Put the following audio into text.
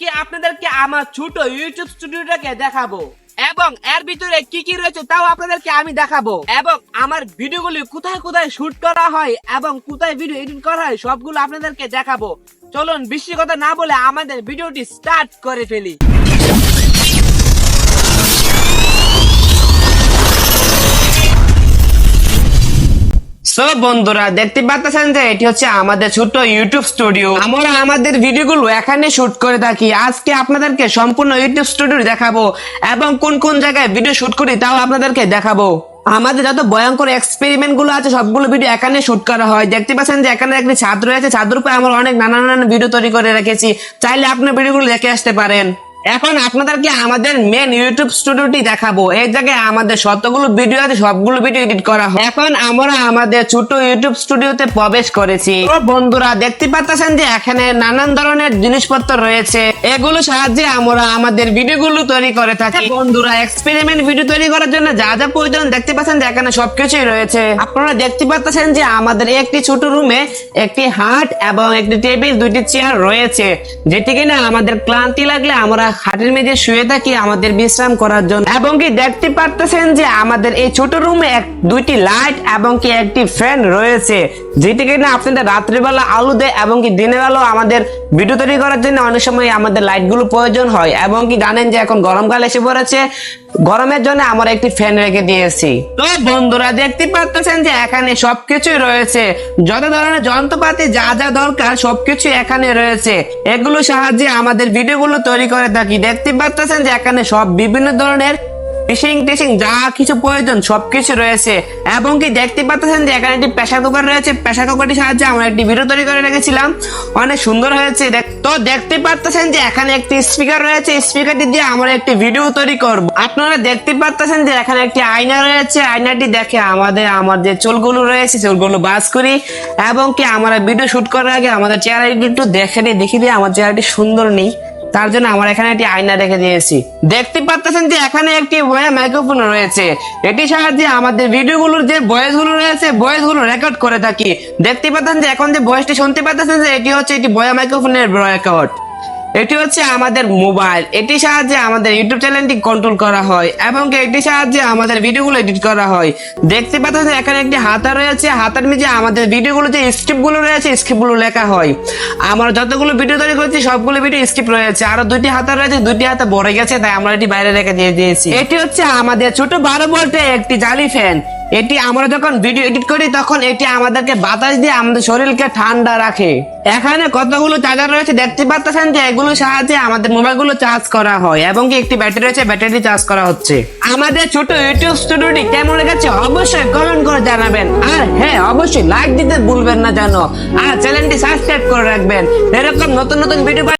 আজকে আপনাদেরকে আমার ছোট ইউটিউব স্টুডিওটাকে দেখাবো এবং এর ভিতরে কি কি রয়েছে তাও আপনাদেরকে আমি দেখাবো এবং আমার ভিডিওগুলি কোথায় কোথায় শুট করা হয় এবং কোথায় ভিডিও এডিট করা হয় সবগুলো আপনাদেরকে দেখাবো। চলুন বেশি কথা না বলে আমাদের ভিডিওটি স্টার্ট করে ফেলি। সো বন্ধুরা দেখতে পাচ্ছেন যে এটি হচ্ছে আমাদের ছোট ইউটিউব স্টুডিও। আমরা আমাদের ভিডিওগুলো এখানে শুট করে থাকি। আজকে আপনাদেরকে সম্পূর্ণ ইউটিউব স্টুডিও দেখাবো এবং কোন কোন জায়গায় ভিডিও শুট করি তাও আপনাদেরকে দেখাবো। আমাদের যত ভয়ঙ্কর এক্সপেরিমেন্ট গুলো আছে সবগুলো ভিডিও এখানে শুট করা হয়। দেখতে পাচ্ছেন যে এখানে একটি ছাদ রয়েছে, ছাদের উপরে আমরা অনেক নানান ভিডিও তৈরি করে রেখেছি, চাইলে আপনার ভিডিওগুলো দেখে আসতে পারেন। এখন আপনাদেরকে আমাদের মেন ইউটিউব স্টুডিওটি দেখাবো। এই জায়গায় আমাদের যতগুলো ভিডিও আছে সবগুলো ভিডিও এডিট করা হয়। এখন আমরা আমাদের ছোট ইউটিউব স্টুডিওতে প্রবেশ করেছি। তো বন্ধুরা দেখতে পাচ্ছেন যে এখানে নানান ধরনের জিনিসপত্র রয়েছে, এগুলো সাহায্যে আমরা আমাদের ভিডিওগুলো তৈরি করে থাকি। বন্ধুরা এক্সপেরিমেন্ট ভিডিও তৈরি করার জন্য যা যা প্রয়োজন দেখতে পাচ্ছেন যে এখানে সবকিছুই রয়েছে। আপনারা দেখতে পাচ্ছেন যে আমাদের একটি ছোট রুমে একটি হাট এবং একটি টেবিল, দুইটি চেয়ার রয়েছে, যেটি কিনা আমাদের ক্লান্তি লাগলে আমরা খাটের মেঝে শুয়ে থাকি আমাদের বিশ্রাম করার জন্য। এবং কি দেখতে পারতেছেন যে আমাদের এই ছোট রুমে দুইটি লাইট এবং কি একটি ফ্যান রয়েছে, যেটি কিনা আপনাদের রাত্রিবেলা আলো দেয় এবং কি দিনের আলো আমাদের ভিডিও তৈরি করার জন্য অনেক সময় আমাদের লাইট গুলো প্রয়োজন হয়। এবং কি জানেন যে এখন গরমকাল এসে পড়েছে, গরমের জন্য আমরা একটি ফ্যান রেখে দিয়েছি। তো বন্ধুরা দেখতে পাচ্ছেন যে এখানে সবকিছুই রয়েছে, যত ধরনের যন্ত্রপাতি যা যা দরকার সবকিছু এখানে রয়েছে। এগুলো সাহায্যে আমাদের ভিডিওগুলো তৈরি করে থাকি। দেখতে পাচ্ছেন যে এখানে সব বিভিন্ন ধরনের টিচিং যা কিছু প্রয়োজন সবকিছু রয়েছে। এবং কি দেখতে পাচ্ছেন যে এখানে একটি প্রেসার কুকার রয়েছে, প্রেসার কুকারটির সাহায্যে আমরা একটি ভিডিও তৈরি করে রেখেছিলাম, অনেক সুন্দর হয়েছে। তো দেখতে পাচ্ছেন যে এখানে একটি স্পিকার রয়েছে, স্পিকারটি দিয়ে আমরা একটি ভিডিও তৈরি করব। আপনারা দেখতে পাচ্ছেন যে এখানে একটি আয়না রয়েছে, আয়নাটি দেখে আমার যে চুলগুলো রয়েছে চুলগুলো বাস করি। এবং কি আমরা ভিডিও শুট করার আগে আমাদের চেহারাটি একটু দেখে দিয়ে আমার চেহারাটি সুন্দর নেই, তার জন্য আমরা এখানে একটি আয়না রেখে দিয়েছি। দেখতে পাচ্ছেন যে এখানে একটি মাইক্রোফোন রয়েছে, এটি সাহায্যে আমাদের ভিডিওগুলোর যে ভয়েস গুলো রয়েছে ভয়েস গুলো রেকর্ড করে থাকি। দেখতে পাচ্ছেন যে এখন যে ভয়েসটি শুনতে পাচ্ছেন যে এটি হচ্ছে এটি মাইক্রোফোনের রেকর্ড। এটি হচ্ছে আমাদের মোবাইল, এটি সাহায্যে আমাদের ইউটিউব চ্যানেলটি কন্ট্রোল করা হয় এবং এটি সাহায্যে আমাদের ভিডিওগুলো এডিট করা হয়। দেখতে পাচ্ছেন যে এখানে একটি হাতা রয়েছে, হাতার নিচে আমাদের ভিডিওগুলো যে স্ক্রিপ্ট গুলো রয়েছে স্ক্রিপ্ট গুলো লেখা হয়। আমরা যতগুলো ভিডিও তৈরি করেছি সবগুলো ভিডিও স্ক্রিপ্ট রয়েছে। আরো দুইটি হাতা রয়েছে, দুইটি হাতা ভরে গেছে তাই আমরা এটি বাইরে রেখে দিয়েছি। এটি হচ্ছে আমাদের ছোট 12 ভোল্টের একটি জালি ফ্যান। এটি আমরা যখন ভিডিও এডিট করি তখন এটি আমাদেরকে বাতাস দিয়ে আমাদের শরীরকে ঠান্ডা রাখে। এখানে কতগুলো চার্জার রয়েছে, দেখতে পাচ্ছেন যে এগুলো সাহায্যে আমাদের মোবাইলগুলো চার্জ করা হয় এবং কি একটি ব্যাটারি রয়েছে, ব্যাটারি চার্জ করা হচ্ছে। আমাদের ছোট ইউটিউব স্টুডিওটি কেমন লেগেছে অবশ্যই কমেন্ট করে জানাবেন। আর হ্যাঁ, অবশ্যই লাইক দিতে ভুলবেন না যেন, আর চ্যানেলটি সাবস্ক্রাইব করে রাখবেন এরকম নতুন নতুন ভিডিও